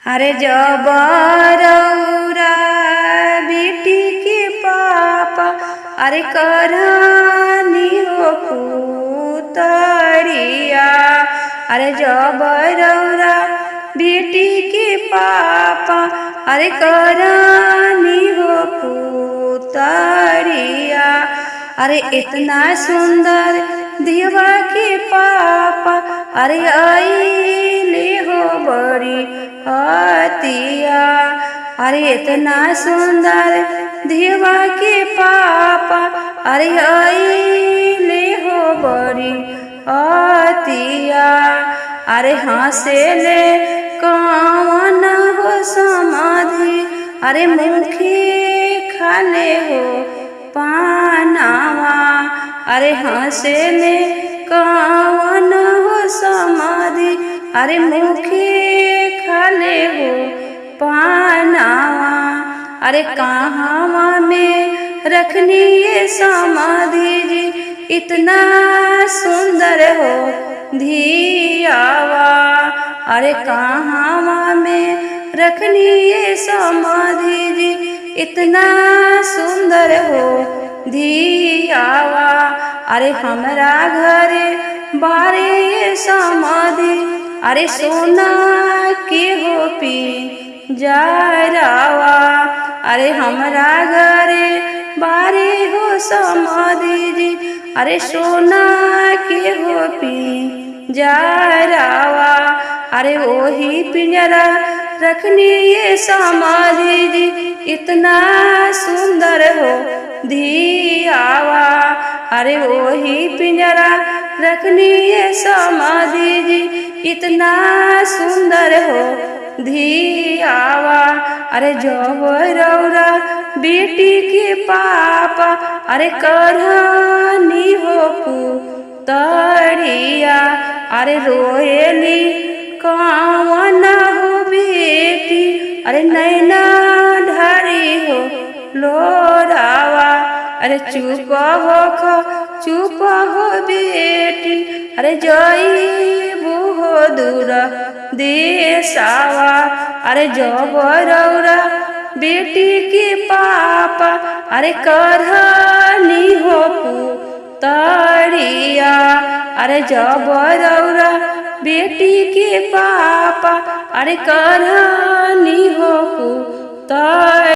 अरे जबरौरा बेटी के पापा अरे करानी हो पुतरिया। अरे जबरौरा बेटी के पापा अरे करानी हो पुतरिया। अरे इतना सुंदर देवा के पापा अरे आइले हो बड़ी हतिया। अरे इतना सुंदर देवा के पापा अरे आइले हो बड़ी हतिया। अरे हंसेले कौन हो समाधि अरे मुखी खाले हो पानावा। अरे हंसेले कौन हो समाधि अरे मुखी खाले हो पानावा। अरे कहाँ में रखनी ये समाधि जी इतना सुंदर हो धियावा। अरे कहाँ में रखनी ये समाधि जी इतना सुंदर हो धियावा। अरे हमरा घरे बारे ये समाधि अरे सोना के हो पी जरावा। अरे हमरा घरे बारे हो समाधि जी अरे सोना के हो पी जरावा। अरे वही पिंजरा रखनी ये समाधि जी इतना सुंदर हो धियावा। अरे वही पिंजरा रखनी ये समाधि जी इतना सुंदर हो धियावा। अरे जबरौरा बेटी के पापा अरे करानी हो पुतरिया। अरे रोएली कौन हो बेटी अरे नैना ढारी हो लोरावा। अरे चुप हो बेटी अरे जईबू हो दूर देसावा। अरे जबरौरा बेटी के पापा अरे करानी हो पुतरिया। अरे जबरौरा बेटी के पापा अरे करानी हो पुतरिया।